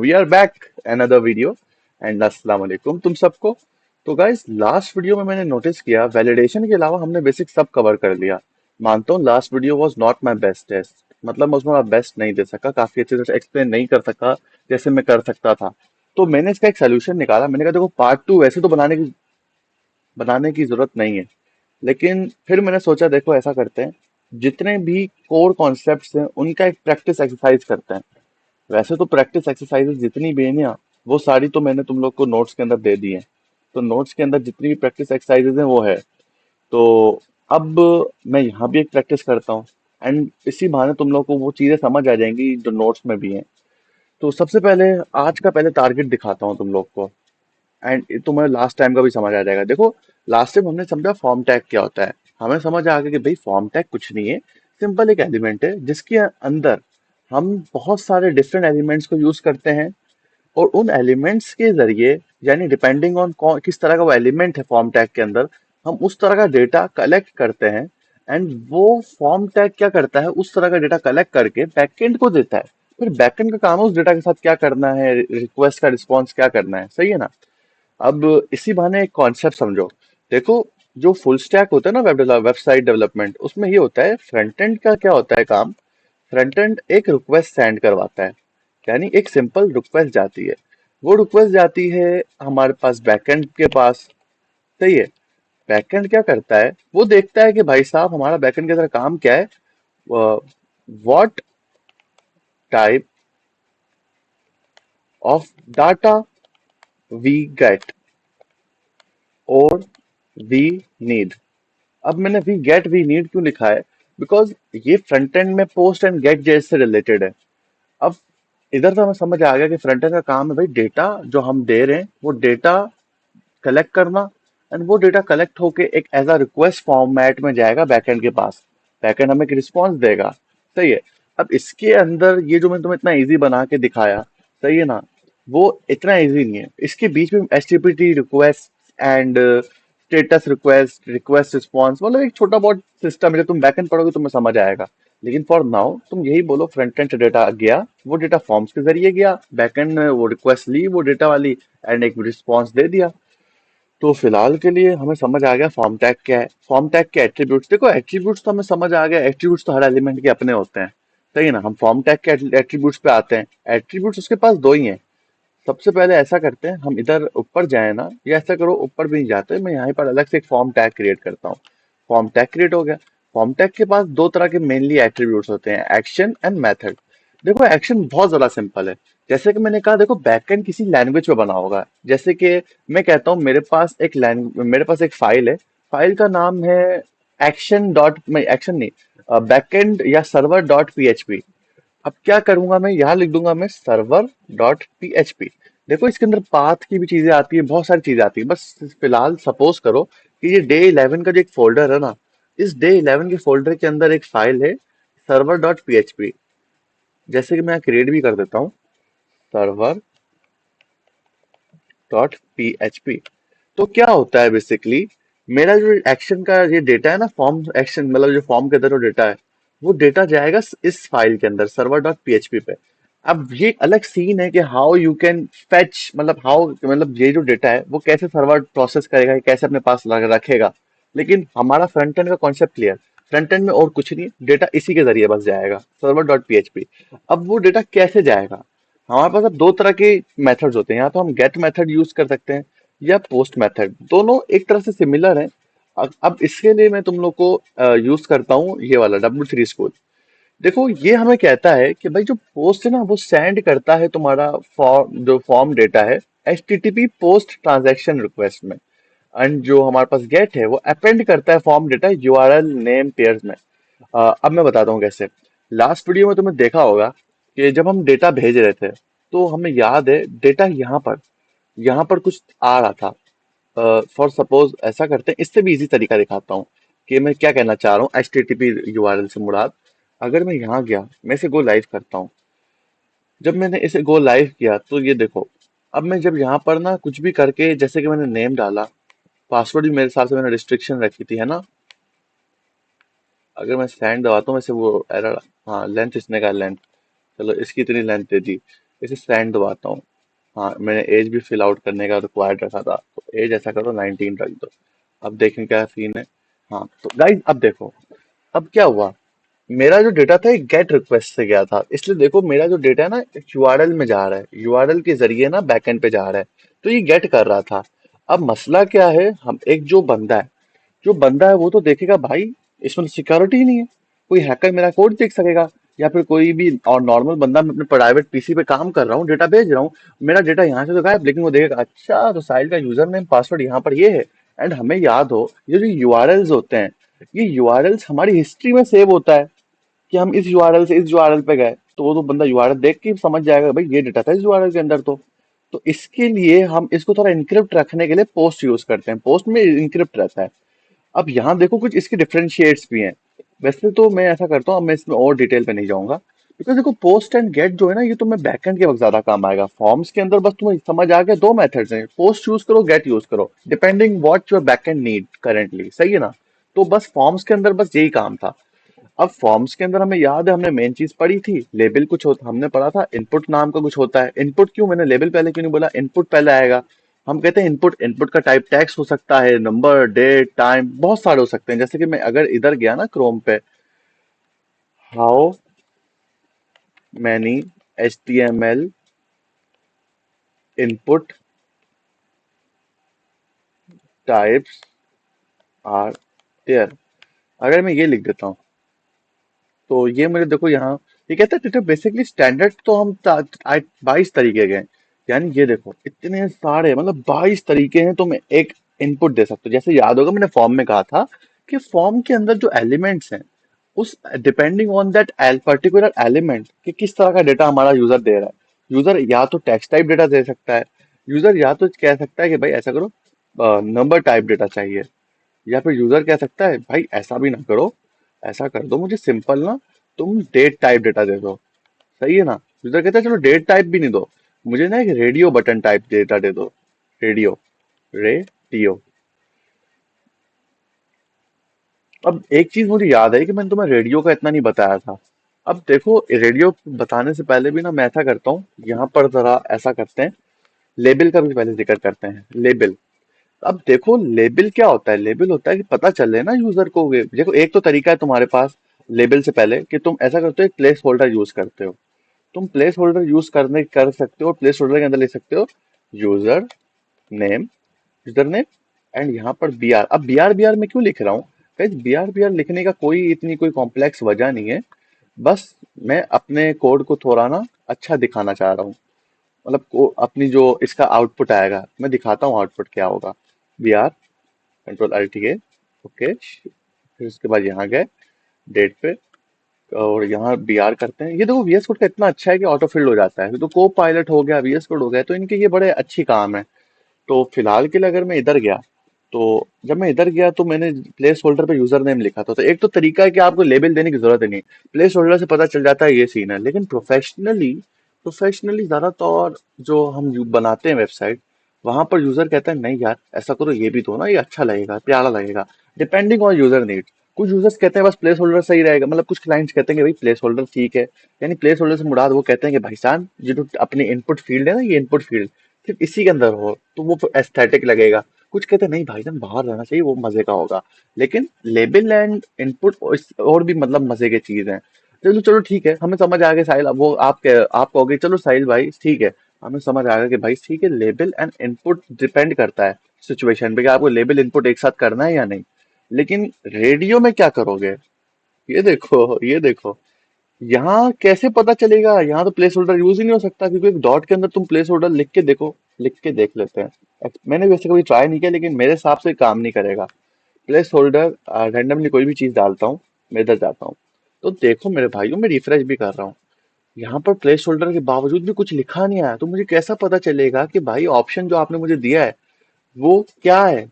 We are back another video and अस्सलाम वालेकुम तुम सबको। तो गाइस लास्ट वीडियो में मैंने नोटिस किया वैलिडेशन के अलावा हमने बेसिक सब कवर कर लिया। मानता हूँ last video was not my best test, मतलब मैं उसमें बेस्ट नहीं दे सका, काफी अच्छे से एक्सप्लेन नहीं कर सका जैसे मैं कर सकता था। तो मैंने इसका एक सोल्यूशन निकाला। मैंने कहा देखो पार्ट टू वैसे तो बनाने की जरूरत नहीं है, लेकिन फिर मैंने सोचा देखो ऐसा करते हैं, जितने भी कोर कॉन्सेप्ट्स हैं उनका एक प्रैक्टिस एक्सरसाइज करते हैं। वैसे तो प्रैक्टिस एक्सरसाइजेज जितनी भी है ना, वो सारी तो मैंने तुम लोग को नोट्स के अंदर दे दी है। तो नोट्स के अंदर जितनी भी प्रैक्टिस एक्सरसाइजेज हैं वो है। तो अब मैं यहाँ भी एक प्रैक्टिस करता हूँ एंड इसी बहाने तुम लोग को वो चीजें समझ आ जाएंगी जो नोट्स में भी हैं। तो सबसे पहले आज का पहले टारगेट दिखाता हूँ तुम लोग को एंड तुम्हें लास्ट टाइम का भी समझ आ जाएगा। देखो लास्ट टाइम हमने समझा फॉर्म टैग क्या होता है। हमें समझ आ गया कि भाई फॉर्म टैग कुछ नहीं है, सिंपल एक एलिमेंट है जिसके अंदर हम बहुत सारे डिफरेंट एलिमेंट्स को यूज करते हैं और उन एलिमेंट्स के जरिए, यानी डिपेंडिंग ऑन किस तरह का वो एलिमेंट है फॉर्म टैग के अंदर, हम उस तरह का डेटा कलेक्ट करते हैं। एंड वो फॉर्म टैग क्या करता है, उस तरह का डेटा कलेक्ट करके बैकएंड को देता है। फिर बैकएंड का काम है उस डेटा के साथ क्या करना है, रिक्वेस्ट का रिस्पॉन्स क्या करना है, सही है ना। अब इसी बहाने एक कॉन्सेप्ट समझो। देखो जो फुल स्टैक होता है ना, वेबसाइट डेवलपमेंट, उसमें ये होता है फ्रंट एंड का क्या होता है काम। फ्रंट एंड एक रिक्वेस्ट सेंड करवाता है, यानी एक सिंपल रिक्वेस्ट जाती है। वो रिक्वेस्ट जाती है हमारे पास बैकएंड के पास, सही है। बैकएंड क्या करता है, वो देखता है कि भाई साहब हमारा बैकएंड के अंदर काम क्या है, what type of data we get और वी नीड। अब मैंने वी गेट वी नीड क्यों लिखा है, बिकॉज ये फ्रंट एंड में पोस्ट एंड गेट जैसे से रिलेटेड है। अब इधर तो हमें समझ आ गया कि फ्रंट एंड का काम है भाई डेटा जो हम दे रहे हैं वो डेटा कलेक्ट करना, एंड वो डेटा कलेक्ट होके एक एज अ रिक्वेस्ट फॉर्मेट में जाएगा बैकएंड के पास। बैकएंड हमें एक रिस्पॉन्स देगा, सही है। अब इसके अंदर ये जो मैंने तुम्हें इतना इजी बना के दिखाया, सही है ना, वो इतना इजी नहीं है। इसके बीच में HTTP request and status request, request response, मतलब एक छोटा बहुत सिस्टम है। जब तुम बैकएंड पढ़ोगे तुम्हें समझ आएगा। लेकिन फॉर नाउ तुम यही बोलो फ्रंट एंड से डेटा गया, वो डेटा फॉर्म्स के जरिए गया, बैकएंड ने वो रिक्वेस्ट ली वो डेटा वाली एंड एक रिस्पॉन्स दे दिया। तो फिलहाल के लिए हमें समझ आ गया फॉर्म टैग क्या है, फॉर्म टैग के एट्रीब्यूट्स। देखो एट्रीब्यूट्स तो हमें समझ आ गया, एट्रीब्यूट्स तो हर एलिमेंट के अपने होते हैं, सही है ना। हम फॉर्म टैग के एट्रीब्यूट्स पे आते हैं। एट्रीब्यूट्स उसके पास दो ही हैं। सबसे पहले ऐसा करते हैं, हम इधर ऊपर जाए ना, या ऐसा करो ऊपर भी नहीं जाते, मैं यहाँ पर अलग से एक फॉर्म टैग क्रिएट करता हूँ। फॉर्म टैग क्रिएट हो गया। फॉर्म टैग के पास दो तरह के मेनली एट्रीब्यूट्स होते हैं, एक्शन एंड मेथड। देखो एक्शन बहुत ज्यादा सिंपल है। जैसे कि मैंने कहा देखो बैकएंड किसी लैंग्वेज पे बना होगा। जैसे कि मैं कहता हूँ मेरे पास एक फाइल है। फाइल का नाम है एक्शन डॉट, मैं एक्शन नहीं, बैकएंड या सर्वर डॉट पीएचपी। अब क्या करूंगा, मैं यहाँ लिख दूंगा मैं सर्वर डॉट पीएचपी। देखो इसके अंदर पाथ की भी चीजें आती है, बहुत सारी चीजें आती है। बस फिलहाल सपोज करो कि ये डे 11 का जो एक फोल्डर है ना, इस डे 11 के फोल्डर के अंदर एक फाइल है सर्वर डॉट पीएचपी। जैसे कि मैं क्रिएट भी कर देता हूँ, सर्वर डॉट पीएचपी। तो क्या होता है बेसिकली, मेरा जो एक्शन का ये डेटा है ना, फॉर्म एक्शन मतलब जो फॉर्म के अंदर जो डेटा है, वो डेटा जाएगा इस फाइल के अंदर सर्वर डॉट पीएचपी पे। अब ये एक अलग सीन है कि हाउ यू कैन फेच, मतलब हाउ, मतलब ये जो डेटा है वो कैसे सर्वर प्रोसेस करेगा, कैसे अपने पास रखेगा। लेकिन हमारा फ्रंट एंड का कॉन्सेप्ट क्लियर। फ्रंट एंड में और कुछ नहीं, डेटा इसी के जरिए बस जाएगा, सर्वर डॉट पीएचपी। अब वो डेटा कैसे जाएगा, हमारे पास अब दो तरह के मेथड्स होते हैं। या तो हम गेट मेथड यूज कर सकते हैं या पोस्ट मेथड, दोनों एक तरह से सिमिलर हैं। अब इसके लिए मैं तुम लोग को यूज करता हूँ ये वाला W3 स्कूल। देखो ये हमें कहता है कि भाई जो पोस्ट है ना वो सेंड करता है तुम्हारा फॉर्म, जो फॉर्म डेटा है, HTTP पोस्ट ट्रांजैक्शन रिक्वेस्ट में। एंड जो हमारे पास गेट है वो अपेंड करता है form data URL name pairs में। अब मैं बताता हूँ कैसे। लास्ट वीडियो में तुमने देखा होगा कि जब हम डेटा भेज रहे थे तो हमें याद है डेटा यहाँ पर कुछ आ रहा था। फॉर सपोज ऐसा करते हैं, इससे भी इजी तरीका दिखाता हूँ कि मैं क्या कहना चाह रहा हूँ। HTTP URL से मुराद, अगर मैं यहाँ गया, मैं इसे गो लाइव करता हूँ। जब मैंने इसे गो लाइव किया तो ये देखो, अब मैं जब यहाँ पर ना कुछ भी करके, जैसे कि मैंने नेम डाला, पासवर्ड भी मेरे हिसाब से मैंने रिस्ट्रिक्शन रखी थी, है ना। अगर मैं सेंड दबाता हूँ वैसे वो एरर, हाँ लेंथ इसने का लेंथ, चलो इसकी इतनी लेंथ दे दी। इसे सेंड दबाता हूँ। हाँ, मैंने एज भी फिल आउट करने का रिक्वायर्ड रखा था, तो एज ऐसा करो 19 रख दो। अब देखें क्या सीन है। हाँ तो गाइस अब देखो, अब क्या हुआ, मेरा जो डेटा था एक गेट रिक्वेस्ट से गया था, इसलिए देखो मेरा जो डेटा है ना यूआरएल में जा रहा है, यूआरएल के जरिए ना बैकएंड पे जा रहा है, तो ये गेट कर रहा था। अब मसला क्या है, हम एक जो बंदा है वो तो देखेगा भाई इसमें तो सिक्योरिटी ही नहीं है, कोई हैकर मेरा कोड देख सकेगा, या फिर कोई भी और नॉर्मल बंदा, मैं अपने प्राइवेट पीसी पे काम कर रहा हूँ, डेटा भेज रहा हूँ, मेरा डेटा यहाँ से तो गायब, लेकिन वो देखेगा अच्छा तो साहिल का यूजर नेम पासवर्ड यहाँ पर ये है। एंड हमें याद हो ये जो यूआरएल्स होते हैं, ये यूआरएल्स हमारी हिस्ट्री में सेव होता है कि हम इस यूआरएल से इस यूआरएल पे गए, तो वो तो बंदा यूआरएल देख के ही समझ जाएगा भाई ये डेटा था इस यूआरएल के अंदर। तो इसके लिए हम इसको थोड़ा इनक्रिप्ट रखने के लिए पोस्ट यूज करते हैं, पोस्ट में इनक्रिप्ट रहता है। अब यहाँ देखो कुछ इसके डिफरेंशिएट्स भी हैं। वैसे तो मैं ऐसा करता हूँ, अब मैं इसमें और डिटेल पे नहीं जाऊंगा, बिकॉज देखो पोस्ट एंड गेट जो है ना, ये तुम्हें बैकएंड के वक्त ज्यादा काम आएगा। फॉर्म्स के अंदर बस तुम्हें समझ आ गया दो मेथड्स हैं, पोस्ट यूज करो गेट यूज करो, depending what your backend need currently, सही है ना। तो बस फॉर्म्स के अंदर बस यही काम था। अब फॉर्म्स के अंदर हमें याद है हमने मेन चीज पढ़ी थी, लेबल कुछ होता, हमने पढ़ा था इनपुट नाम का कुछ होता है। इनपुट क्यों, मैंने लेबल पहले क्यों नहीं बोला, इनपुट पहले आएगा। हम कहते हैं इनपुट, इनपुट का टाइप टेक्स्ट हो सकता है, नंबर, डेट, टाइम, बहुत सारे हो सकते हैं। जैसे कि मैं अगर इधर गया ना क्रोम पे, how many HTML input types are there, अगर मैं ये लिख देता हूँ, तो ये मुझे देखो यहाँ, ये कहता है तो बेसिकली स्टैंडर्ड तो हम 22 तरीके के हैं। यानी ये देखो इतने सारे, मतलब 22 तरीके हैं, तो मैं एक इनपुट दे सकता हूँ। जैसे याद होगा मैंने फॉर्म में कहा था कि फॉर्म के अंदर जो एलिमेंट्स हैं, उस depending on that particular element कि किस तरह का डेटा हमारा यूजर दे रहा है। यूजर या तो टेक्स्ट टाइप डेटा दे सकता है, यूजर या तो कह सकता है कि भाई ऐसा करो नंबर टाइप डेटा चाहिए, या फिर यूजर कह सकता है भाई ऐसा भी ना करो, ऐसा कर दो मुझे सिंपल ना, तुम डेट टाइप डेटा दे दो, सही है ना। यूजर कहता है चलो डेट टाइप भी नहीं दो, मुझे ना एक रेडियो बटन टाइप डेटा दे दो, रेडियो, रेडियो। अब एक चीज मुझे याद है कि मैंने तुम्हें रेडियो का इतना नहीं बताया था। अब देखो रेडियो बताने से पहले भी ना मैं ऐसा करता हूँ, यहाँ पर जरा ऐसा करते हैं, लेबल का भी पहले जिक्र करते हैं, लेबल। अब देखो लेबल क्या होता है, लेबल होता है कि पता चले ना यूजर को। देखो एक तो तरीका है तुम्हारे पास लेबल से पहले कि तुम ऐसा करते हो, एक प्लेस होल्डर यूज करते हो। तुम प्लेस होल्डर यूज करने कर सकते हो, प्लेस होल्डर के अंदर लिख सकते हो user name, user name and यहाँ पर बी आर। अब बी आर में क्यों लिख रहा हूँ, कहीं बी आर लिखने का कोई इतनी कोई कॉम्प्लेक्स वजह नहीं है, बस मैं अपने कोड को थोड़ा ना अच्छा दिखाना चाह रहा हूँ। मतलब अपनी जो इसका आउटपुट आएगा मैं दिखाता हूँ आउटपुट क्या होगा। B R, control alt A, okay, फिर उसके बाद यहाँ गए डेट पे, और यहाँ बी आर करते हैं। ये देखो वीएस कोड का इतना अच्छा है कि ऑटो फिल्ड हो जाता है, तो को पायलट हो गया, वीएस कोड हो गया, तो इनके ये बड़े अच्छी काम है। तो फिलहाल के लिए अगर मैं इधर गया, तो जब मैं इधर गया तो मैंने प्लेस होल्डर पे यूजर नेम लिखा था। तो एक तो तरीका है कि आपको लेबल देने की जरूरत ही नहीं, प्लेस होल्डर से पता चल जाता है ये सीन है। लेकिन प्रोफेशनली ज्यादातर जो हम बनाते हैं वेबसाइट, वहां पर यूजर कहता है नहीं यार ऐसा करो, ये भी दो ना, ये अच्छा लगेगा, प्यारा लगेगा, डिपेंडिंग ऑन यूजर नीड। कुछ यूजर्स कहते हैं बस प्लेस होल्डर सही रहेगा, मतलब कुछ क्लाइंट्स कहते हैं कि भाई प्लेस होल्डर ठीक है। यानी प्लेस होल्डर से मुराद वो कहते हैं कि भाई साहब ये जो अपनी इनपुट फील्ड है ना, ये इनपुट फील्ड सिर्फ इसी के अंदर हो तो वो एस्थेटिक लगेगा। कुछ कहते हैं नहीं भाईजान बाहर रहना चाहिए, वो मजे का होगा। लेकिन लेबल एंड इनपुट और भी मतलब मजे की चीज है। चलो चलो ठीक है, हमें समझ आ गया साहिल, अब वो आप कहोगे चलो साहिल भाई ठीक है, हमें समझ आ गया कि भाई ठीक है लेबल एंड इनपुट डिपेंड करता है सिचुएशन पे कि आपको लेबल इनपुट एक साथ करना है या नहीं। लेकिन रेडियो में क्या करोगे, ये देखो यहाँ कैसे पता चलेगा, यहाँ तो प्लेस होल्डर यूज ही नहीं हो सकता, क्योंकि एक डॉट के अंदर तुम प्लेस होल्डर लिख के देखो, लिख के देख लेते हैं। मैंने वैसे कभी ट्राई नहीं किया, लेकिन मेरे हिसाब से काम नहीं करेगा। प्लेस होल्डर रैंडमली कोई भी चीज डालता हूँ, मैं इधर जाता हूँ, तो देखो मेरे भाइयों मैं रिफ्रेश भी कर रहा हूँ, यहाँ पर प्लेस होल्डर के बावजूद भी कुछ लिखा नहीं आया। तो मुझे कैसा पता चलेगा कि भाई ऑप्शन जो आपने मुझे दिया है वो क्या है,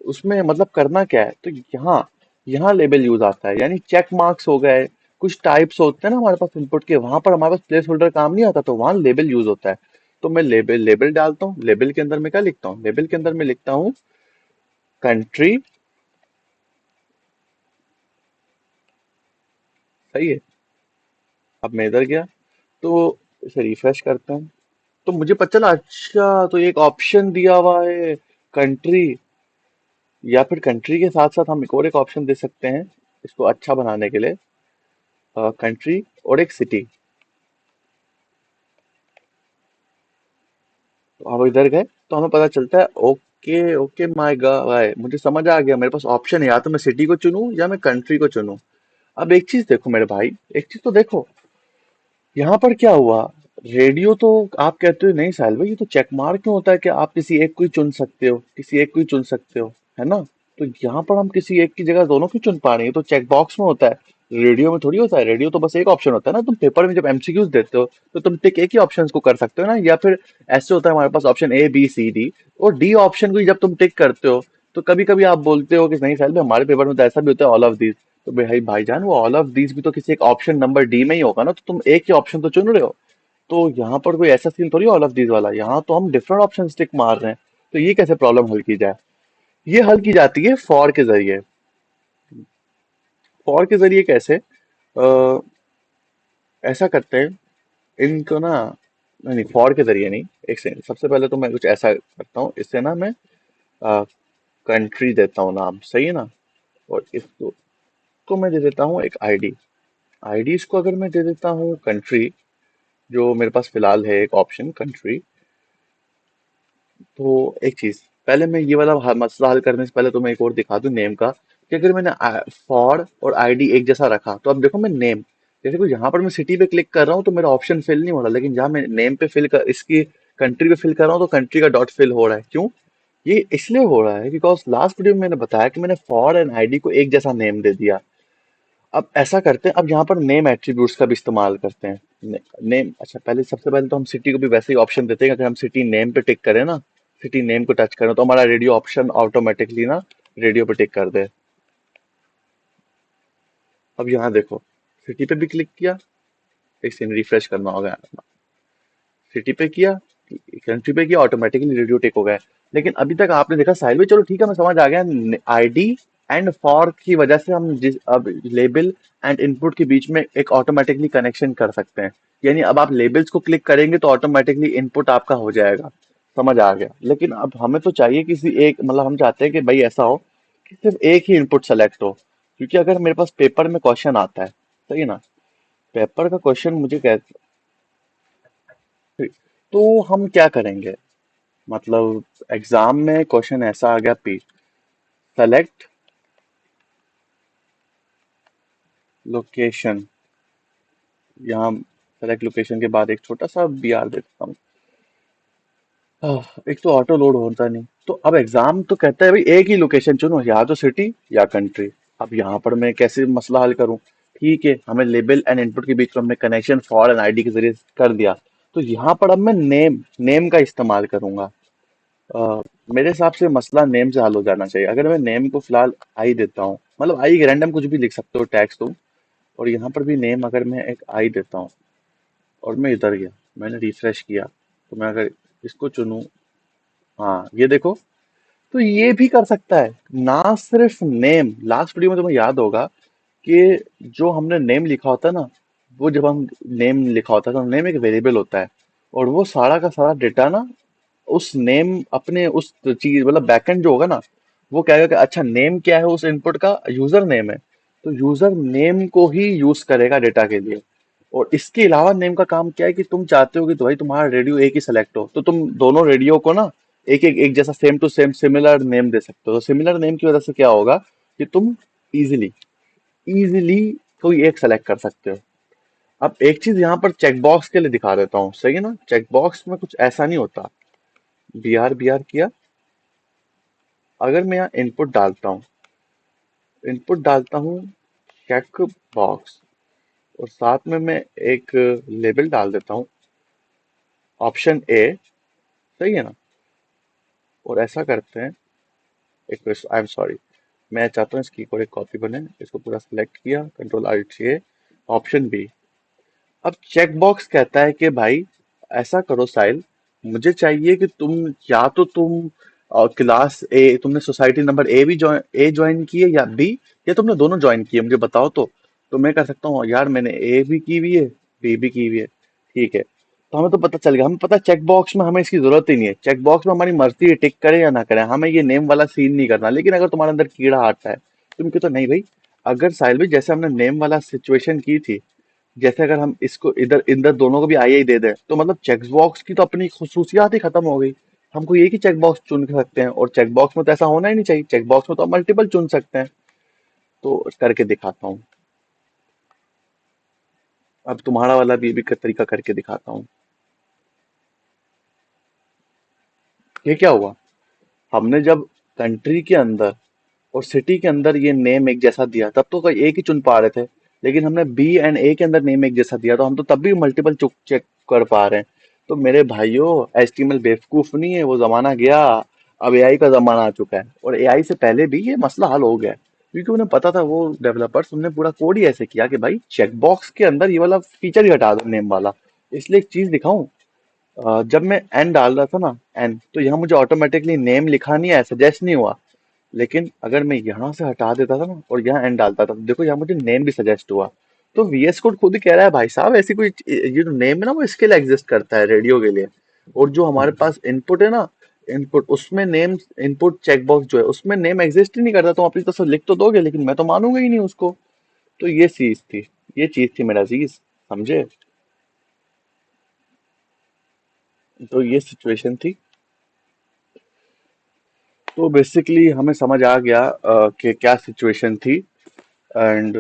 उसमें मतलब करना क्या है। तो यहाँ यहाँ लेबल यूज आता है, यानी चेक मार्क्स हो गए, कुछ टाइप्स होते हैं ना हमारे पास इनपुट के, वहां पर हमारे पास प्लेस होल्डर काम नहीं आता, तो वहां लेबल यूज होता है। तो मैं लेबल लेबल डालता हूँ, लेबल के अंदर मैं क्या लिखता हूँ, लेबल के अंदर मैं लिखता हूँ कंट्री, सही है। अब मैं इधर गया तो इसे रिफ्रेश करते हैं तो मुझे पता चला, अच्छा तो एक ऑप्शन दिया हुआ है कंट्री, या फिर कंट्री के साथ साथ हम एक और एक ऑप्शन दे सकते हैं इसको अच्छा बनाने के लिए, कंट्री और एक सिटी। तो अब इधर गए तो हमें पता चलता है, ओके ओके माय गॉड, मुझे समझ आ गया, मेरे पास ऑप्शन है, या तो मैं सिटी को चुनूं या मैं कंट्री को चुनूं। अब एक चीज देखो मेरे भाई, एक चीज तो देखो, यहाँ पर क्या हुआ। रेडियो तो आप कहते हो नहीं साहिल भाई, ये तो चेक मार्क क्यों होता है कि आप किसी एक को ही चुन सकते हो, किसी एक को ही चुन सकते हो, है ना। तो यहाँ पर हम किसी एक की जगह दोनों क्यों चुन पा रहे हैं, ये तो चेक बॉक्स में होता है। रेडियो में थोड़ी होता है, रेडियो तो बस एक ऑप्शन होता है ना, तुम पेपर में जब एमसीक्यूज देते हो तो तुम टिक एक ही ऑप्शन को कर सकते हो ना, या फिर ऐसे होता है हमारे पास option A B C D, और डी ऑप्शन को ही जब तुम टिक करते हो तो कभी कभी आप बोलते हो कि नहीं साहिल भाई हमारे पेपर में तो ऐसा भी होता है ऑल ऑफ दीज। तो भाई भाईजान वो ऑल ऑफ दीज भी तो किसी एक ऑप्शन नंबर डी में ही होगा ना, तो तुम एक ही ऑप्शन तो चुन रहे हो। तो यहाँ पर कोई ऐसा सीन थोड़ी ऑल ऑफ दीज वाला, यहाँ तो हम डिफरेंट ऑप्शन टिक मार रहे हैं। तो ये कैसे प्रॉब्लम हल की जाए। ये हल की जाती है फॉर के जरिए। फॉर के जरिए कैसे, ऐसा करते हैं इनको ना, नहीं नहीं फॉर के जरिए नहीं, एक सेकंड, सबसे पहले तो मैं कुछ ऐसा करता हूँ, इससे ना मैं कंट्री देता हूँ नाम, सही है ना। और इसको तो मैं दे देता हूँ एक आईडी। आईडी इसको अगर मैं दे देता हूँ कंट्री, जो मेरे पास फिलहाल है एक ऑप्शन कंट्री। तो एक चीज, पहले मैं ये वाला मसला हल करने से पहले तो मैं एक और दिखा दूं नेम का, कि अगर मैंने फॉर और आईडी एक जैसा रखा तो अब देखो मैं नेम, जैसे को यहाँ पर मैं सिटी पे क्लिक कर रहा हूँ तो मेरा ऑप्शन फिल नहीं हो रहा, लेकिन जहाँ मैं नेम पे फिल कर, इसकी कंट्री पे फिल कर रहा हूँ तो कंट्री का डॉट फिल हो रहा है। क्यों, ये इसलिए हो रहा है बिकॉज लास्ट वीडियो में मैंने बताया कि मैंने फॉर एंड आईडी को एक जैसा नेम दे दिया। अब ऐसा करते हैं, अब यहाँ पर नेम एट्रीब्यूट्स का भी इस्तेमाल करते हैं। नेम, अच्छा पहले सबसे पहले तो हम सिटी को भी वैसे ही ऑप्शन देते हैं, अगर हम सिटी नेम पे टिक करें ना, सिटी नेम को टच करें तो हमारा रेडियो ऑप्शन ऑटोमेटिकली ना रेडियो पे टिक कर दे। अब यहाँ देखो, सिटी पे भी क्लिक किया, एक सेकंड रिफ्रेश करना होगा, सिटी पे किया, कंट्री पे किया, ऑटोमेटिकली रेडियो टिक हो गया। लेकिन अभी तक आपने देखा साहिल भाई, चलो ठीक है मैं समझ आ गया, आईडी एंड फॉर की वजह से हम जिस अब लेबल एंड इनपुट के बीच में एक ऑटोमेटिकली कनेक्शन कर सकते हैं। यानी अब आप लेबल्स को क्लिक करेंगे तो ऑटोमेटिकली इनपुट आपका हो जाएगा। समझ आ गया। लेकिन अब हमें तो चाहिए किसी एक, मतलब हम चाहते हैं कि भाई ऐसा हो कि सिर्फ एक ही इनपुट सेलेक्ट हो, क्योंकि अगर मेरे पास पेपर में क्वेश्चन आता है, सही है ना, पेपर का क्वेश्चन मुझे कैसे, तो हम क्या करेंगे, मतलब एग्जाम में क्वेश्चन ऐसा आ गया, पी सेलेक्ट लोकेशन, यहाँ सेलेक्ट लोकेशन के बाद एक छोटा सा बी आर देता हूँ। एक तो ऑटो लोड होता नहीं, तो अब एग्जाम तो कहता है भाई एक ही लोकेशन चुनो, या तो सिटी या कंट्री। अब यहाँ पर मैं कैसे मसला हल करूँ। ठीक है, हमें लेबल एंड इनपुट के बीच में हमने कनेक्शन फॉर एंड आईडी के जरिए कर दिया, तो यहाँ पर अब मैं नेम नेम का इस्तेमाल करूंगा। अ, मेरे हिसाब से मसला नेम से हल हो जाना चाहिए। अगर मैं नेम को फिलहाल आई देता हूँ, मतलब आई रैंडम कुछ भी लिख सकते हो टैक्स तुम, और यहाँ पर भी नेम अगर मैं एक आई देता हूँ, और मैं इधर गया, मैंने रिफ्रेश किया, तो मैं अगर इसको चुनूं, हाँ ये देखो, तो ये भी कर सकता है। ना सिर्फ नेम, लास्ट वीडियो में तुम्हें याद होगा कि जो हमने नेम लिखा होता है ना, वो जब हम नेम लिखा होता है तो नेम एक वेरिएबल होता है, और वो सारा का सारा डेटा ना उस नेम अपने उस चीज, मतलब बैकएंड जो होगा ना, वो कहेगा कि अच्छा नेम क्या है, उस इनपुट का यूजर नेम है, तो यूजर नेम को ही यूज करेगा डेटा के लिए। और इसके अलावा नेम का काम क्या है कि तुम चाहते हो कि तो भाई तुम्हारा रेडियो एक ही सेलेक्ट हो, तो तुम दोनों रेडियो को ना एक जैसा same to same similar name दे सकते हो। तो सिमिलर नेम की वजह से क्या होगा कि तुम इजिली इजिली कोई एक सेलेक्ट कर सकते हो। अब एक चीज यहाँ पर चेकबॉक्स के लिए दिखा देता हूँ, सही है ना, चेकबॉक्स में कुछ ऐसा नहीं होता। बी आर किया, अगर मैं यहाँ इनपुट डालता हूँ चेक बॉक्स, और साथ में मैं एक लेबल डाल देता हूँ ऑप्शन ए, सही है ना। और ऐसा करते हैं, एक आई एम सॉरी, मैं चाहता हूँ इसकी और एक कॉपी बने, इसको पूरा सिलेक्ट किया, कंट्रोल आल्ट ए, ऑप्शन बी। अब चेक बॉक्स कहता है कि भाई ऐसा करो साहिल, मुझे चाहिए कि तुम, या तो तुम क्लास ए, तुमने सोसाइटी नंबर ए ज्वाइन की है या बी, या तुमने दोनों ज्वाइन किए, मुझे बताओ तो मैं कर सकता हूँ यार मैंने ए भी की हुई है, बी भी की हुई है, ठीक है। तो हमें तो पता चल गया, हमें पता चेक बॉक्स में हमें इसकी जरूरत ही नहीं है, चेक बॉक्स में हमारी मर्जी है टिक करे या ना करे, हमें ये नेम वाला सीन नहीं करना। लेकिन अगर तुम्हारे अंदर कीड़ा आता है, तुम कहते हो नहीं भाई, अगर साहिल भाई जैसे हमने नेम वाला सिचुएशन की थी, जैसे अगर हम इसको इधर इधर दोनों को भी आई ही दे दें, तो मतलब चेक बॉक्स की तो अपनी खुसूसियात ही खत्म हो गई। हमको एक ही चेक बॉक्स चुन सकते हैं, और चेक बॉक्स में तो ऐसा होना ही नहीं चाहिए, चेक बॉक्स में तो हम मल्टीपल चुन सकते हैं। तो करके दिखाता हूँ, अब तुम्हारा वाला भी तरीका करके दिखाता हूँ। ये क्या हुआ, हमने जब कंट्री के अंदर और सिटी के अंदर ये नेम एक जैसा दिया, तब तो कोई एक ही चुन पा रहे थे। लेकिन हमने बी एंड ए के अंदर नेम एक जैसा दिया, तो हम तो तब भी मल्टीपल चुक चेक कर पा रहे हैं। तो मेरे भाइयों, एचटीएमएल बेवकूफ नहीं है, वो जमाना गया, अब एआई का जमाना आ चुका है। और एआई से पहले भी ये मसला हल हो गया है, क्योंकि उन्हें पता था, वो डेवलपर्स, उन्होंने पूरा कोड ही ऐसे किया कि भाई चेकबॉक्स के अंदर ये वाला फीचर ही हटा दो नेम वाला। इसलिए एक चीज दिखाऊं, जब मैं एन डाल रहा था ना, एन, तो यहाँ मुझे ऑटोमेटिकली नेम लिखा नहीं है, सजेस्ट नहीं हुआ। लेकिन अगर मैं यहाँ से हटा देता था ना और यहाँ एन डालता था, तो देखो यहाँ मुझे नेम भी सजेस्ट हुआ। तो वीएस कोड खुद ही कह रहा है भाई साहब, ऐसी कोई ये जो नेम है ना, वो इसके लिए एग्जिस्ट करता है, रेडियो के लिए। और जो हमारे पास इनपुट है ना, इनपुट, उसमें नेम, इनपुट चेकबॉक्स जो है उसमें नेम एग्जिस्ट ही नहीं करता। तुम अपनी तरफ से लिख तो दोगे, लेकिन मैं तो मानूंगा ही नहीं उसको। तो ये चीज थी, ये चीज थी मेरा चीज, समझे। तो ये सिचुएशन थी। तो बेसिकली हमें समझ आ गया कि क्या सिचुएशन थी। एंड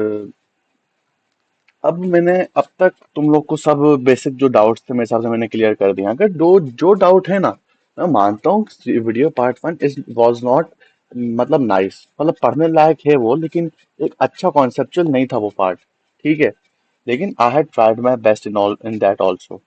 अब मैंने, अब तक तुम लोग को सब बेसिक जो डाउट्स थे मेरे हिसाब से मैंने क्लियर कर दिया। अगर दो जो डाउट है ना, मैं मानता हूँ video part one is was not, मतलब नाइस, मतलब पढ़ने लायक है वो, लेकिन एक अच्छा कॉन्सेप्चुअल नहीं था वो पार्ट, ठीक है। लेकिन I had tried my best in all in that also,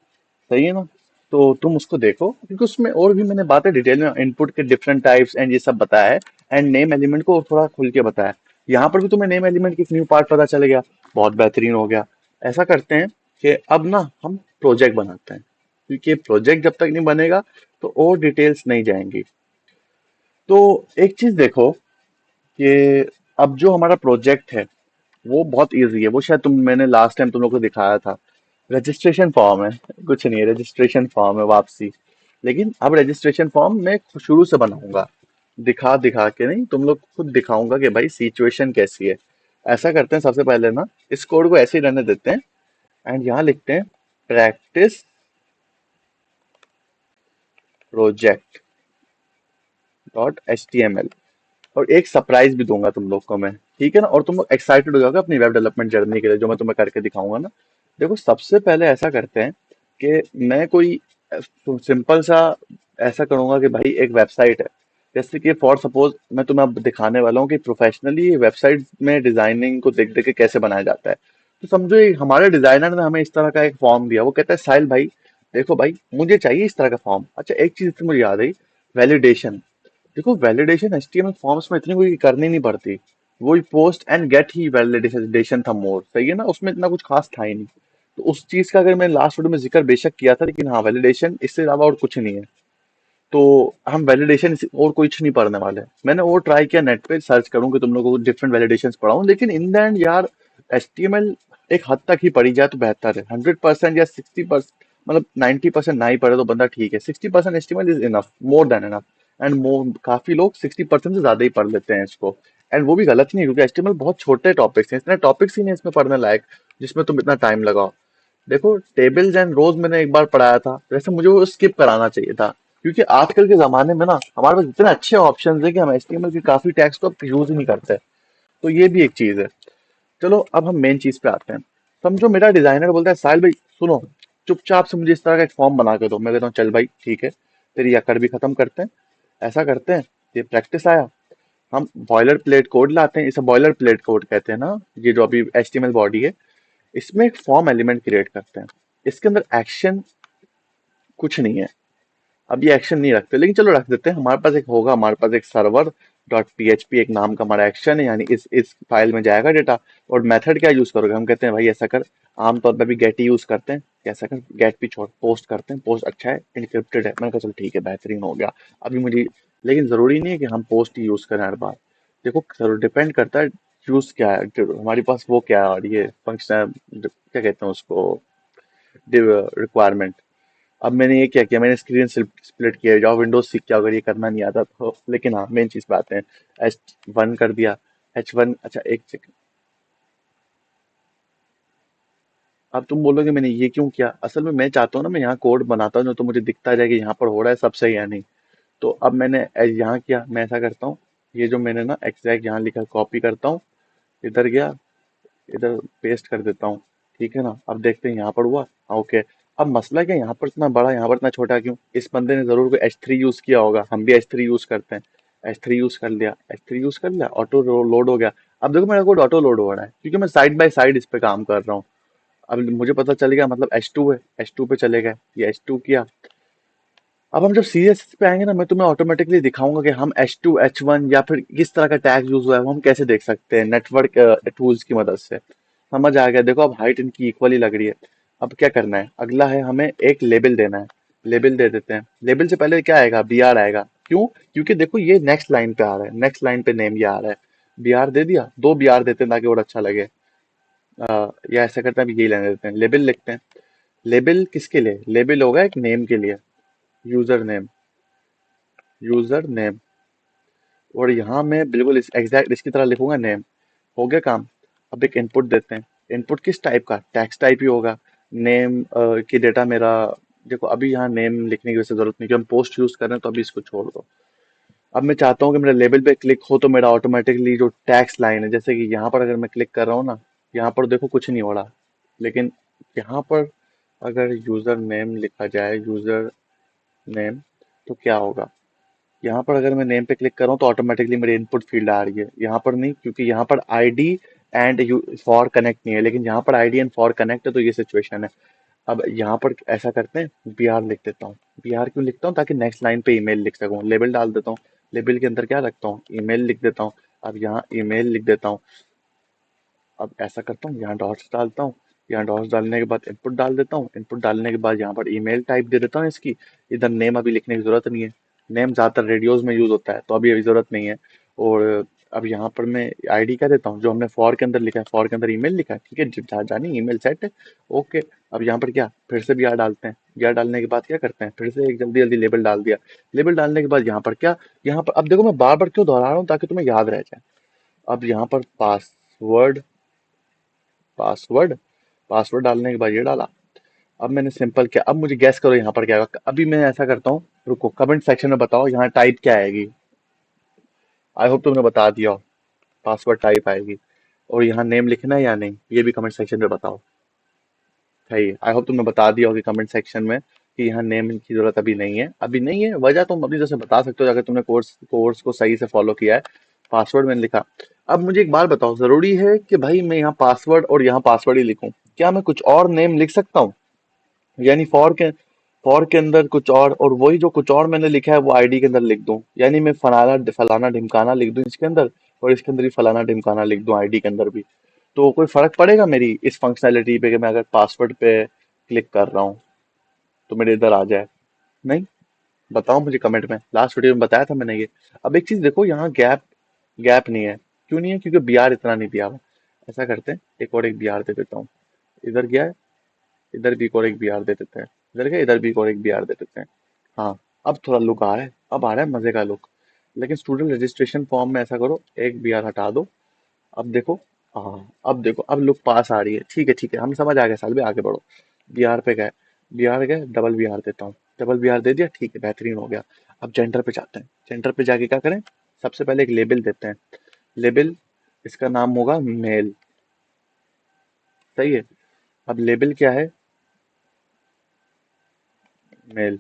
सही है ना। तो तुम उसको देखो, क्योंकि उसमें और भी मैंने बातें डिटेल में, इनपुट के डिफरेंट टाइप्स एंड ये सब बताया है, एंड नेम एलिमेंट को थोड़ा खुल के बताया है। यहाँ पर भी तुम्हें नेम एलिमेंट की न्यू पार्ट पता चल गया, बहुत बेहतरीन हो गया। ऐसा करते हैं कि अब ना हम प्रोजेक्ट बनाते हैं, क्योंकि प्रोजेक्ट जब तक नहीं बनेगा तो और डिटेल्स नहीं जाएंगी। तो एक चीज देखो कि अब जो हमारा प्रोजेक्ट है वो बहुत इजी है, वो शायद मैंने लास्ट टाइम तुम लोग को दिखाया था। रजिस्ट्रेशन फॉर्म है, कुछ नहीं है, रजिस्ट्रेशन फॉर्म है, वापसी। लेकिन अब रजिस्ट्रेशन फॉर्म मैं शुरू से बनाऊंगा, दिखा दिखा के नहीं, तुम लोग खुद दिखाऊंगा कि भाई सिचुएशन कैसी है। ऐसा करते हैं, सबसे पहले ना इस कोड को ऐसे ही रहने देते हैं, एंड यहाँ लिखते हैं practice project dot H T M L. और एक सरप्राइज भी दूंगा तुम लोग को मैं, ठीक है ना, और तुम लोग एक्साइटेड हो जाओगे अपनी वेब डेवलपमेंट जर्नी के लिए, जो मैं तुम्हें करके दिखाऊंगा ना। देखो, सबसे पहले ऐसा करते हैं कि मैं कोई सिंपल सा ऐसा करूंगा कि भाई एक वेबसाइट है, जैसे कि फॉर सपोज मैं तुम्हें अब दिखाने वाला हूँ कि प्रोफेशनली वेबसाइट में डिजाइनिंग को देख देख के कैसे बनाया जाता है। तो समझो हमारे डिजाइनर ने हमें इस तरह का एक फॉर्म दिया, वो कहता है साहिल भाई, देखो भाई मुझे चाहिए इस तरह का फॉर्म। अच्छा, एक चीज इससे मुझे याद आई, वैलिडेशन। देखो, वैलिडेशन एचटीएमएल फॉर्म्स में इतनी कोई करनी नहीं पड़ती, वही पोस्ट एंड गेट ही वैलिडेशन था मोर, सही है ना, उसमें इतना कुछ खास था ही नहीं। तो उस चीज का अगर मैं लास्ट वीडियो में जिक्र बेशक किया था, लेकिन हाँ, वैलिडेशन इससे अलावा और कुछ नहीं है। तो हम वैलिडेशन और कुछ नहीं पढ़ने वाले। मैंने और ट्राई किया, नेट पे सर्च करूँ कि तुम लोगों को डिफरेंट वैलिडेशन पढ़ाऊँ, लेकिन इन द एंड यार, एचटीएमएल एक हद तक ही पढ़ी जाए तो बेहतर है। 100% या 60%, मतलब 90% ना ही पढ़े तो बंदा ठीक है, 60% HTML is enough, more than enough. And more, काफी लोग 60% से ज्यादा ही पढ़ लेते हैं इसको। एंड वो भी गलत नहीं है, क्योंकि एचटीएमएल बहुत छोटे टॉपिक्स हैं, इतने टॉपिक्स ही नहीं इसमें पढ़ने लायक जिसमें तुम इतना टाइम लगाओ। देखो, टेबल्स एंड रोज मैंने एक बार पढ़ाया था, वैसे मुझे वो स्किप कराना चाहिए था, क्योंकि आजकल के जमाने में ना हमारे पास इतने अच्छे ऑप्शंस है कि हम एचटीएमएल के काफी टैग्स को यूज ही नहीं करते। तो ये भी एक चीज है। चलो, अब हम मेन चीज पे आते हैं। समझो मेरा डिजाइनर बोलता है साहिल भाई सुनो, चुपचाप से मुझे इस तरह का एक फॉर्म बना के दो। मैं कहता हूँ चल भाई ठीक है, तेरी अकड़ भी खत्म करते हैं। ऐसा करते हैं, ये प्रैक्टिस आया, हम बॉयलर प्लेट कोड लाते हैं, इसे बॉयलर प्लेट कोड कहते हैं ना, ये जो अभी एचटीएमएल बॉडी है, इसमें एक फॉर्म एलिमेंट क्रिएट करते हैं। इसके अंदर एक्शन कुछ नहीं है, अब ये एक्शन नहीं रखते, लेकिन चलो रख देते हैं। हमारे पास एक होगा, हमारे पास एक सर्वर डॉट पीएचपी एक नाम का हमारा एक्शन है, यानी इस फाइल में जाएगा डेटा। और मेथड क्या यूज करोगे, हम कहते हैं भाई ऐसा कर, आमतौर पर भी गेट ही यूज करते हैं, ऐसा कर गेट भी छोड़, पोस्ट करते हैं, पोस्ट अच्छा है, इनक्रिप्टेड है। मैंने कहा चलो ठीक है, बेहतरीन हो गया। अभी मुझे, लेकिन जरूरी नहीं है कि हम पोस्ट ही यूज करें हर बार। देखो, डिपेंड करता है यूज क्या है, हमारे पास वो क्या है, और ये फंक्शन क्या कहते हैं उसको, रिक्वायरमेंट। अब मैंने ये क्या किया, मैंने स्क्रीन स्प्लिट किया, जाओ विंडोज सीख के आओ, अगर ये करना नहीं आता तो। लेकिन हाँ, मेन चीज बात है, H1 कर दिया। H1, अच्छा एक सेकंड। अब तुम बोलोगे मैंने ये क्यों किया, असल में मैं चाहता हूँ ना, मैं यहाँ कोड बनाता हूँ जो तो मुझे दिखता जाए कि यहाँ पर हो रहा है सब सही है नहीं। तो अब मैंने यहाँ किया, मैं ऐसा करता हूँ, ये जो मैंने ना एग्जैक्ट यहाँ लिखा कॉपी करता हूँ, इधर गया, इधर पेस्ट कर देता हूँ। ठीक है ना, अब देखते हैं यहाँ पर हुआ। हाँ, ओके। अब मसला क्या, यहाँ पर इतना बड़ा, यहाँ पर इतना छोटा क्यों? इस बंदे ने जरूर कोई H3 यूज किया होगा, हम भी H3 यूज करते हैं। H3 यूज कर लिया, H3 यूज कर लिया, ऑटो लोड हो गया। अब देखो मेरा कोड ऑटो लोड हो रहा है क्योंकि मैं साइड बाय साइड इस पे काम कर रहा हूँ। अब मुझे पता चल गया, मतलब H2 है, H2 पे चले गए, ये H2 किया। अब हम जब सीरियस पे आएंगे ना, मैं तुम्हें ऑटोमेटिकली दिखाऊंगा कि हम H2 H1 या फिर किस तरह का टैग यूज हुआ है वो हम कैसे देख सकते हैं नेटवर्क टूल्स की मदद से। समझ आ गया? देखो अब हाइट इनकी इक्वली लग रही है। अब क्या करना है, अगला है हमें एक लेबल देना है। लेबल दे देते हैं। लेबल से पहले क्या आएगा, BR आएगा। क्यों? क्योंकि देखो ये नेक्स्ट लाइन पे आ रहा है, नेक्स्ट लाइन पे नेम ये आ रहा है। BR दे दिया, दो BR देते हैं ताकि और अच्छा लगे। या ऐसा करते हैं, अभी यही लेने देते हैं, लेबल लिखते हैं। लेबल किसके लिए? लेबल होगा एक नेम के लिए, यूजर नेम, यूजर नेम। और यहाँ मैं बिल्कुल इस एग्जैक्ट इसकी तरह लिखूंगा, नेम। हो गया काम। अब एक इनपुट देते हैं। इनपुट किस टाइप का? टेक्स्ट टाइप ही होगा। नेम की डेटा मेरा, देखो अभी यहाँ नेम लिखने की वैसे जरूरत नहीं, क्योंकि हम पोस्ट यूज कर रहे हैं, तो अभी इसको छोड़ दो। अब मैं चाहता हूँ कि मेरे लेबल पे क्लिक हो तो मेरा ऑटोमेटिकली जो टैक्स लाइन है, जैसे कि यहाँ पर अगर मैं क्लिक कर रहा हूँ ना, यहाँ पर देखो कुछ नहीं हो रहा। लेकिन यहाँ पर अगर यूजर नेम लिखा जाए, यूजर नेम, तो क्या होगा? यहाँ पर अगर मैं नेम पे क्लिक कर रहा हूँ तो ऑटोमेटिकली मेरी इनपुट फील्ड आ रही है, यहाँ पर नहीं, क्योंकि यहाँ पर आईडी एंड फॉर कनेक्ट नहीं है, लेकिन यहाँ पर आईडी एंड फॉर कनेक्ट है, तो ये सिचुएशन है। अब यहाँ पर ऐसा करते हैं, BR लिख देता हूँ। BR क्यों लिखता हूँ? ताकि नेक्स्ट लाइन पे ईमेल लिख सकूँ। लेबल डाल देता हूँ। लेबल के अंदर क्या रखता हूँ, ईमेल लिख देता हूँ। अब यहाँ ईमेल लिख देता हूँ। अब ऐसा करता हूँ, यहाँ डॉट्स डालता हूँ। यहाँ डॉट्स डालने के बाद इनपुट डाल देता हूँ। इनपुट डालने के बाद यहाँ पर ईमेल टाइप दे देता हूँ इसकी। इधर नेम अभी लिखने की जरूरत नहीं है। नेम ज्यादातर रेडियोज में यूज होता है, तो अभी अभी जरूरत नहीं है। और अब यहाँ पर मैं आईडी क्या देता हूँ, जो हमने फॉर के अंदर लिखा है, फॉर के अंदर ईमेल लिखा है, ठीक है, जानी ईमेल सेट है। ओके। अब यहाँ पर क्या, फिर से BR डालते हैं। BR डालने के बाद क्या करते हैं, फिर से एक जल्दी जल्दी लेबल डाल दिया। लेबल डालने के बाद यहाँ पर क्या, यहाँ पर अब देखो मैं बार बार क्यों दोहरा रहा हूँ, ताकि तुम्हें याद रह जाए। अब यहाँ पर पासवर्ड, पासवर्ड, पासवर्ड डालने के बाद ये डाला। अब मैंने सिंपल किया, अब मुझे गैस करो यहाँ पर क्या होगा। अभी मैं ऐसा करता हूँ, रुको, कमेंट सेक्शन में बताओ यहाँ टाइप क्या आएगी। आई होप तुमने बता दिया हो। पासवर्ड टाइप आएगी। और यहाँ नेम लिखना है या नहीं, ये भी कमेंट सेक्शन में बताओ। सही है, आई होप तुमने बता दिया होगी कमेंट सेक्शन में कि यहाँ नेम की जरूरत अभी नहीं है। अभी नहीं है, वजह तुम अपनी तरफ से बता सकते हो अगर तुमने कोर्स कोर्स को सही से फॉलो किया है। पासवर्ड मैंने लिखा। अब मुझे एक बात बताओ, जरूरी है कि भाई मैं यहाँ पासवर्ड और यहाँ पासवर्ड ही लिखूं? क्या मैं कुछ और नेम लिख सकता हूँ? यानी फॉर के अंदर कुछ और वही जो कुछ और मैंने लिखा है वो आईडी के अंदर लिख दूं, यानी मैं फलाना फलाना ढिमकाना लिख दूं इसके अंदर, और इसके अंदर ही फलाना ढिमकाना लिख दूं आईडी के अंदर भी। तो कोई फर्क पड़ेगा मेरी इस फंक्शनैलिटी पे कि मैं अगर पासवर्ड पे क्लिक कर रहा हूँ तो मेरे इधर आ जाए? नहीं? बताओ मुझे कमेंट में, लास्ट वीडियो में बताया था मैंने ये। अब एक चीज देखो, यहाँ गैप, गैप नहीं है। क्यों नहीं है? क्योंकि BR इतना नहीं दिया हुआ। ऐसा करते हैं, एक और एक BR दे देता हूँ। इधर गया है, इधर भी और एक BR दे देते हैं। इधर गया, इधर भी और एक BR दे देते हैं। हाँ, अब थोड़ा लुक आ रहा है, अब आ रहा है मजे का लुक। लेकिन स्टूडेंट रजिस्ट्रेशन फॉर्म में ऐसा करो, एक BR हटा दो। अब देखो, हाँ अब देखो, अब लुक पास आ रही है। ठीक है, ठीक है, हम समझ आ गए, साल में आगे बढ़ो। BR पे गए, BR गए, डबल BR देता हूँ। डबल BR दे दिया, ठीक है, बेहतरीन हो गया। अब जेंडर पे जाते हैं। जेंडर पे जाके क्या करें, सबसे पहले एक लेबल देते हैं। लेबल, इसका नाम होगा मेल। सही है। अब लेबल क्या है, मेल।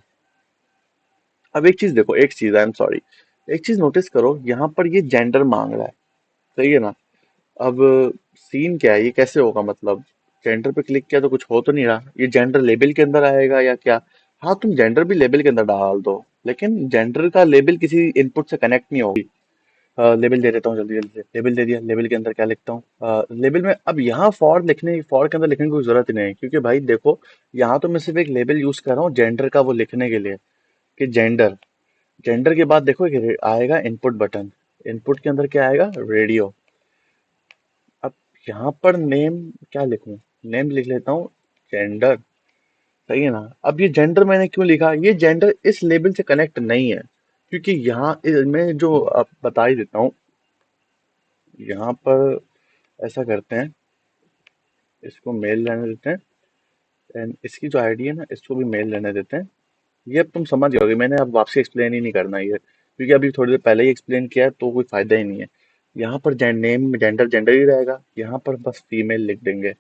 अब एक चीज देखो, एक चीज, आई एम सॉरी, एक चीज नोटिस करो, यहाँ पर ये जेंडर मांग रहा है। सही है ना? अब सीन क्या है, ये कैसे होगा, मतलब जेंडर पे क्लिक किया तो कुछ हो तो नहीं रहा, ये जेंडर लेबल के अंदर आएगा या क्या? हाँ, तुम जेंडर भी लेबल के अंदर डाल दो, लेकिन जेंडर का लेबल किसी इनपुट से कनेक्ट नहीं होगी। लेबल दे देता हूँ जल्दी जल्दी से, लेबल दे दिया। लेबल के अंदर क्या लिखता हूँ, लेबल में अब यहाँ फॉर के अंदर लिखने की कोई जरूरत ही नहीं है, क्योंकि भाई देखो, यहाँ तो मैं सिर्फ एक लेबल यूज कर रहा हूँ जेंडर का वो लिखने के लिए, कि जेंडर। जेंडर के बाद देखो एक आएगा इनपुट बटन। इनपुट के अंदर क्या आएगा, रेडियो। अब यहाँ पर नेम क्या लिखूं? नेम लिख लेता हूँ जेंडर। सही है ना। अब ये जेंडर मैंने क्यों लिखा, ये जेंडर इस लेबल से कनेक्ट नहीं है, क्योंकि यहाँ मैं जो अब बता ही देता हूँ। यहाँ पर ऐसा करते हैं, इसको मेल रहने देते हैं, एंड इसकी जो आईडी है ना इसको भी मेल रहने देते हैं। ये अब तुम समझ जाओगे, मैंने अब वापसी एक्सप्लेन ही नहीं करना ये, क्योंकि अभी थोड़ी देर पहले ही एक्सप्लेन किया है तो कोई फायदा ही नहीं है। यहाँ पर नेम जेंडर जेंडर ही रहेगा, यहाँ पर बस फीमेल लिख देंगे,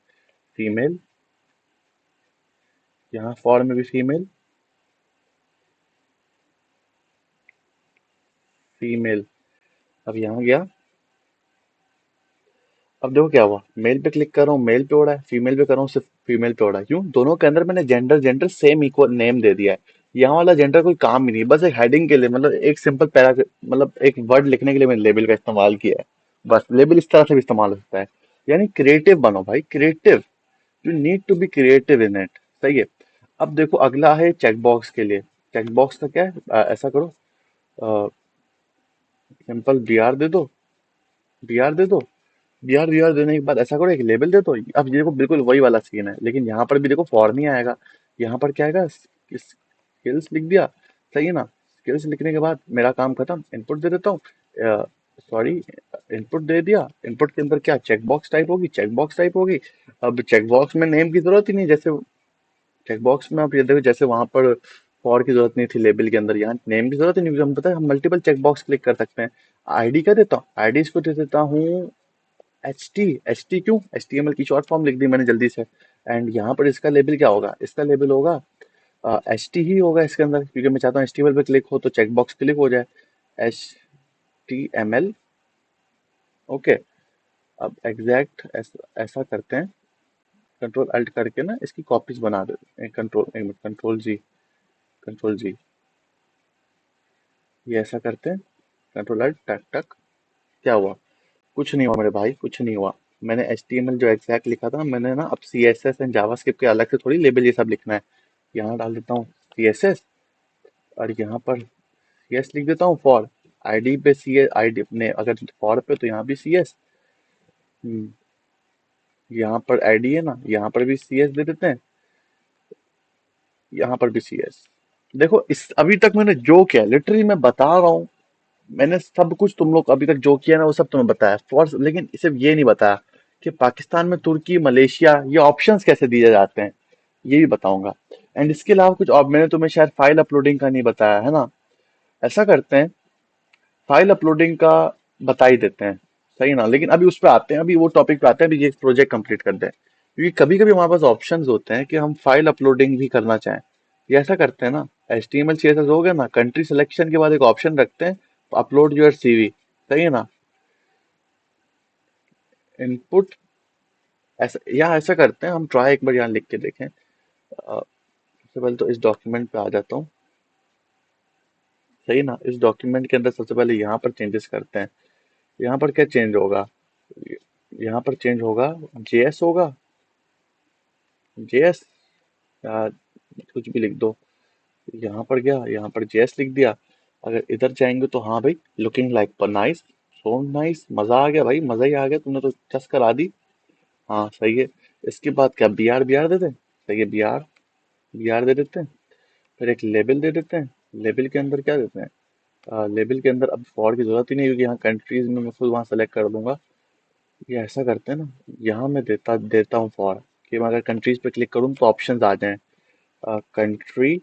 फीमेल। यहाँ फॉर में भी फीमेल, फीमेल। अब यहाँ गया, अब देखो क्या हुआ, मेल पे क्लिक कर रहा हूँ मेल पे हो रहा है, फीमेल पे कर रहा हूँ सिर्फ फीमेल पे हो रहा है। क्यों, दोनों के अंदर मैंने gender gender same equal name दे दिया है। यहाँ वाला जेंडर कोई काम ही नहीं, बस एक हेडिंग के लिए, मतलब एक सिंपल पैरा, मतलब एक वर्ड लिखने के लिए मैंने लेबल का इस्तेमाल किया है। बस लेबल इस तरह से भी इस्तेमाल हो सकता है। यानी क्रिएटिव बनो भाई, creative. You need to be creative in it. सही है। अब देखो अगला है चेक बॉक्स के लिए। चेक बॉक्स का क्या है, ऐसा करो, सिंपल बी आर दे दो, बी आर दे दो। बी आर देने के बाद ऐसा करो, एक लेबल दे दो। अब ये देखो बिल्कुल वही वाला सीन है, लेकिन यहाँ पर भी देखो फॉर नहीं आएगा। यहाँ पर क्या आएगा, स्किल्स लिख दिया। सही है ना। स्किल्स लिखने के बाद मेरा काम खत्म, इनपुट दे देता हूँ। सॉरी, इनपुट दे दिया, इनपुट के अंदर क्या चेक बॉक्स टाइप होगी, चेक बॉक्स टाइप होगी। अब चेक बॉक्स में नेम की जरूरत ही नहीं, जैसे चेक बॉक्स में आप ये देखो, जैसे वहां पर फॉर की जरूरत नहीं थी लेबल के अंदर, यहाँ नेम की जरूरत ही नहीं, क्योंकि हम पता है हम मल्टीपल चेक बॉक्स क्लिक कर सकते हैं। आईडी क्या देता हूँ, आईडी इसको दे देता हूँ एच टी क्यों, एच टी एम एल की शॉर्ट फॉर्म लिख दी मैंने जल्दी से। एंड यहाँ पर इसका लेबल क्या होगा, इसका लेबल होगा एच टी ही होगा इसके अंदर, क्योंकि मैं चाहता हूँ एच टी एम एल पे क्लिक हो तो चेक बॉक्स क्लिक हो जाए, H T M L. Okay. अब एग्जैक्ट ऐसा करते हैं, कंट्रोल अल्ट करके ना इसकी कॉपीज बना देते हैं, कंट्रोल जी, ये ऐसा करते हैं, कंट्रोल अल्ट टक टक। क्या हुआ, कुछ नहीं हुआ मेरे भाई, कुछ नहीं हुआ। मैंने HTML जो एग्जैक्ट लिखा था, मैंने ना अब CSS एंड जावास्क्रिप्ट के अलग से थोड़ी लेबल ये सब लिखना है। यहाँ डाल देता हूँ CSS, और यहाँ पर CS लिख देता हूँ फॉर। आईडी पे CS, आईडी अपने अगर फॉर पे तो यहाँ भी CS। यहाँ पर आईडी है ना, यहाँ पर भी CS दे देते हैं, यहाँ पर भी CS। देखो इस अभी तक मैंने जो किया लिटरली मैं बता रहा हूँ, मैंने सब कुछ तुम लोग अभी तक जो किया ना वो सब तुम्हें बताया फॉर, लेकिन सिर्फ ये नहीं बताया कि पाकिस्तान में तुर्की मलेशिया ये ऑप्शंस कैसे दिए जाते हैं, ये भी बताऊंगा। एंड इसके अलावा कुछ और मैंने तुम्हें शायद फाइल अपलोडिंग का नहीं बताया है ना। ऐसा करते हैं, फाइल अपलोडिंग का बता ही देते हैं। सही ना, लेकिन अभी उस पर आते हैं, अभी वो टॉपिक पे आते हैं, अभी ये प्रोजेक्ट कंप्लीट करते हैं। क्योंकि कभी कभी हमारे पास ऑप्शंस होते हैं कि हम फाइल अपलोडिंग भी करना चाहें। ये ऐसा करते हैं ना, HTML CSS हो गया ना, कंट्री सिलेक्शन के बाद एक ऑप्शन रखते हैं, अपलोड योर CV। सही है ना। इनपुट, ऐसा या ऐसा करते हैं हम, ट्राई एक बार यहाँ लिख के देखें। सबसे पहले तो इस डॉक्यूमेंट पे आ जाता हूँ। सही ना, इस डॉक्यूमेंट के अंदर सबसे पहले यहाँ पर चेंजेस करते हैं। यहाँ पर क्या चेंज होगा, यहाँ पर चेंज होगा, JS होगा, JS या कुछ भी लिख दो। यहाँ पर गया, यहाँ पर JS लिख दिया। अगर इधर जाएंगे तो हाँ भाई, लुकिंग लाइक पर नाइस, सो नाइस, मजा आ गया भाई, मजा ही आ गया, तुमने तो चस करा दी। हाँ सही है। इसके बाद क्या, बी आर दे दें। सही है, बी आर दे देते हैं। फिर एक लेबल दे देते हैं। लेबल के अंदर क्या देते हैं, लेबल के अंदर अब फॉर की जरूरत ही नहीं, क्योंकि यहाँ कंट्रीज में मैं खुद वहाँ सेलेक्ट कर दूंगा। ये ऐसा करते हैं ना, यहाँ मैं देता देता हूँ फॉर, कि मैं अगर कंट्रीज पे क्लिक करूँ तो ऑप्शंस आ जाएं। Country,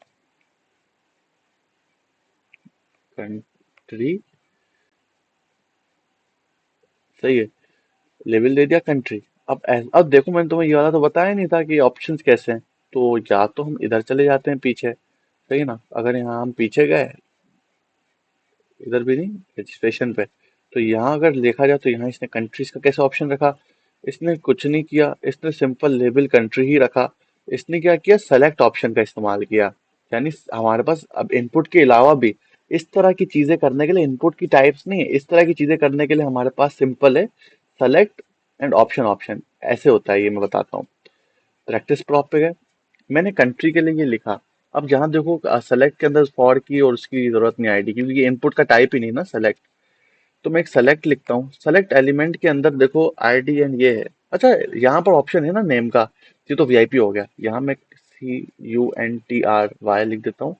country. सही है, लेबल दे दिया कंट्री। अब देखो मैंने तुम्हें ये वाला तो बताया नहीं था कि ऑप्शंस कैसे हैं। तो या तो हम इधर चले जाते हैं पीछे। सही है ना, अगर यहाँ हम पीछे गए, इधर भी नहीं, रजिस्ट्रेशन पे, तो यहाँ अगर देखा जाए तो यहाँ इसने कंट्रीज का कैसे ऑप्शन रखा, इसने कुछ नहीं किया, इसने सिंपल लेबल कंट्री ही रखा। इसने क्या किया, सेलेक्ट ऑप्शन का इस्तेमाल किया। यानी हमारे पास अब इनपुट के अलावा भी इस तरह की चीजें करने के लिए, इनपुट की टाइप्स नहीं है, इस तरह की चीजें करने के लिए हमारे पास सिंपल है सेलेक्ट एंड ऑप्शन। ऑप्शन ऐसे होता है, ये मैं बताता हूँ। प्रैक्टिस प्रॉप पे गए, मैंने कंट्री के लिए ये लिखा। अब जहाँ देखो सेलेक्ट के अंदर फॉर की और उसकी जरूरत नहीं आएगी, क्योंकि ये इनपुट का टाइप ही नहीं ना सेलेक्ट। तो मैं एक सेलेक्ट लिखता हूँ, सेलेक्ट एलिमेंट के अंदर देखो आईडी एंड ये है। अच्छा, यहाँ पर ऑप्शन है ना नेम का, ये तो वीआईपी हो गया। यहाँ मैं CUNTRY लिख देता हूँ।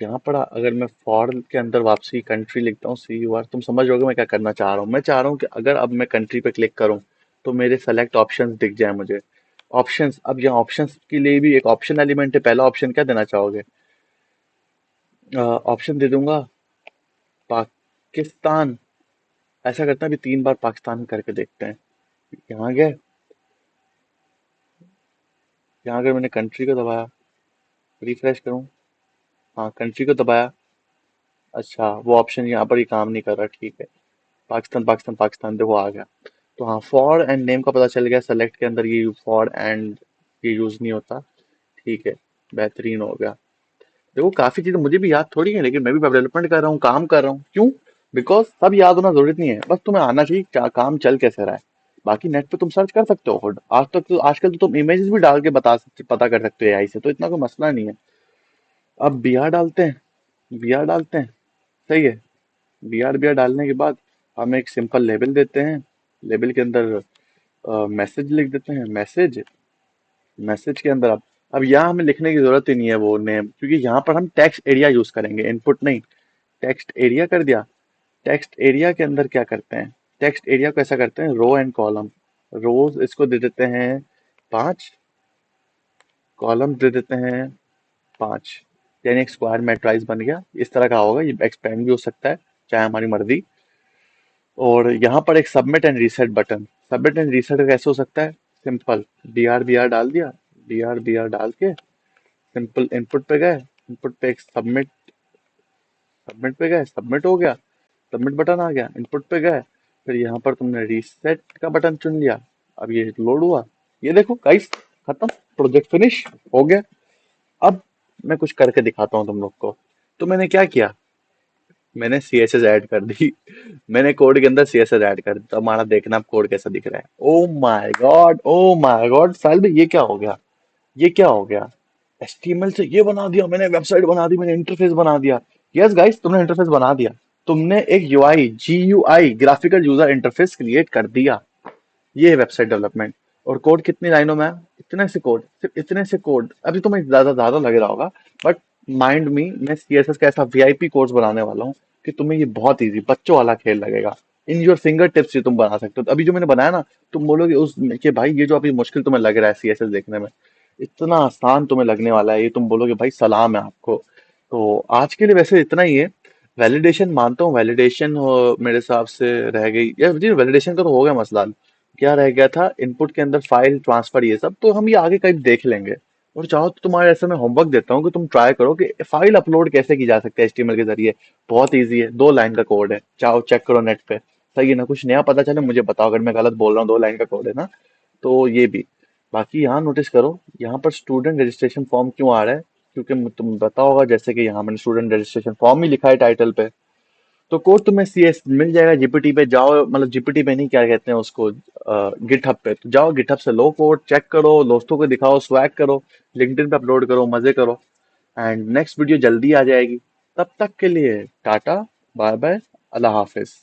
यहाँ पर अगर मैं फॉर के अंदर वापसी कंट्री लिखता हूँ CUR, तुम समझ रहोगे मैं क्या करना चाह रहा हूँ। मैं चाह रहा हूँ कि अगर अब मैं कंट्री पे क्लिक करूँ तो मेरे सेलेक्ट ऑप्शंस दिख जाए मुझे। ऑप्शंस, अब यहाँ ऑप्शंस के लिए भी एक ऑप्शन एलिमेंट है। पहला ऑप्शन क्या देना चाहोगे? ऑप्शन दे दूंगा पाकिस्तान। ऐसा करते हैं अभी 3 बार पाकिस्तान करके देखते हैं। यहाँ गए, यहाँ अगर मैंने कंट्री को दबाया, रिफ्रेश करूँ, हाँ कंट्री को दबाया, अच्छा वो ऑप्शन यहाँ पर ही काम नहीं कर रहा, ठीक है। पाकिस्तान पाकिस्तान पाकिस्तान देखो आ गया। तो हाँ, फॉर एंड नेम का पता चल गया। सेलेक्ट के अंदर ये फॉर एंड ये यूज नहीं होता, ठीक है। बेहतरीन हो गया। देखो काफी चीजें मुझे भी याद थोड़ी है, लेकिन मैं भी डेवलपमेंट कर रहा हूँ, काम कर रहा हूँ। क्यों? बिकॉज सब याद होना जरूरत नहीं है, बस तुम्हें आना चाहिए क्या काम चल कैसे रहा है। बाकी नेट पे तुम सर्च कर सकते हो खुद। आज तक तो आजकल तो तुम इमेजेस भी डाल के बता सकते, पता कर सकते हो एआई से, तो इतना कोई मसला नहीं है। अब बीआर डालते हैं, बीआर डालते हैं, सही है। बीआर डालने के बाद हम एक सिंपल लेबल देते हैं। लेबल के अंदर मैसेज लिख देते हैं, मैसेज। मैसेज के अंदर अब यहाँ हमें लिखने की जरूरत ही नहीं है वो नेम, क्योंकि यहाँ पर हम टेक्स्ट एरिया यूज करेंगे, इनपुट नहीं। टेक्स्ट एरिया कर दिया। टेक्स्ट एरिया के अंदर क्या करते हैं? टेक्स्ट एरिया को ऐसा करते हैं, रो एंड कॉलम। रोज इसको दे देते हैं 5, कॉलम दे देते हैं 5, यानी एक स्क्वायर मैट्राइज बन गया। इस तरह का होगा, ये एक्सपेंड भी हो सकता है, चाहे हमारी मर्जी। और यहाँ पर एक submit and reset button. Submit and reset कैसे हो सकता है? सिंपल, बी आर डाल दिया, बी आर डाल के सिंपल इनपुट पे गए, इनपुट पे एक सबमिट, सबमिट पे गए, सबमिट हो गया, सबमिट बटन आ गया। इनपुट पे गए, फिर यहाँ पर तुमने रीसेट का बटन चुन लिया। अब ये लोड हुआ, ये देखो गाइस, खत्म, प्रोजेक्ट फिनिश हो गया। अब मैं कुछ करके दिखाता हूँ तुम लोग को। तो मैंने क्या किया, मैंने CSS ऐड कर दी। मैंने कोड के अंदर CSS ऐड कर दी। तो हमारा देखना अब कोड कैसा दिख रहा है। Oh my God, oh my God, साल में ये क्या हो गया, ये क्या हो गया। HTML से ये बना दिया मैंने, वेबसाइट बना दी मैंने, इंटरफेस बना दिया। यस गाइस, तुमने इंटरफेस बना दिया। तुमने एक GUI, graphical user interface create कर दिया। ये है वेबसाइट डेवलपमेंट। और कोड कितनी लाइनों में है? इतने से कोड, सिर्फ इतने से कोड। अभी तुम्हें ज्यादा ज्यादा लग रहा होगा, बट माइंड मी, मैं CSS का ऐसा VIP कोर्स बनाने वाला हूँ कि तुम्हें ये बहुत इजी बच्चों वाला खेल लगेगा। इन योर फिंगर टिप्स ये तुम बना सकते हो। तो अभी जो मैंने बनाया ना, तुम बोलोगे उस कि भाई ये जो अभी मुश्किल तुम्हें लग रहा है CSS देखने में, इतना आसान तुम्हें लगने वाला है, ये तुम बोलोगे भाई सलाम है आपको। तो आज के लिए वैसे इतना ही है। वैलिडेशन मानता हूँ, वैलिडेशन मेरे हिसाब से रह गई यार जी। वैलिडेशन का तो हो गया मसला। क्या रह गया था? इनपुट के अंदर फाइल ट्रांसफर, ये सब तो हम ये आगे कहीं देख लेंगे। और चाहो तो तुम्हारे ऐसे मैं होमवर्क देता हूँ कि तुम ट्राई करो कि फाइल अपलोड कैसे की जा सकती है HTML के जरिए। बहुत इजी है, 2 लाइन का कोड है, चाहो चेक करो नेट पे। सही है ना? कुछ नया पता चले मुझे बताओ, अगर मैं गलत बोल रहा हूँ, 2 लाइन का कोड है ना। तो ये भी, बाकी यहाँ नोटिस करो, यहाँ पर स्टूडेंट रजिस्ट्रेशन फॉर्म क्यों आ रहा है? क्योंकि तुम पता होगा, जैसे कि यहाँ मैंने स्टूडेंट रजिस्ट्रेशन फॉर्म ही लिखा है टाइटल पे। तो कोड तुम्हें CS मिल जाएगा, जीपीटी पे जाओ, मतलब जीपीटी पे नहीं, क्या कहते हैं उसको, गिटहब पे तो जाओ, गिटहब से लो कोड, चेक करो, दोस्तों को दिखाओ, स्वैग करो, लिंक्डइन पे अपलोड करो, मजे करो। एंड नेक्स्ट वीडियो जल्दी आ जाएगी। तब तक के लिए टाटा, बाय बाय, अल्लाह हाफिज।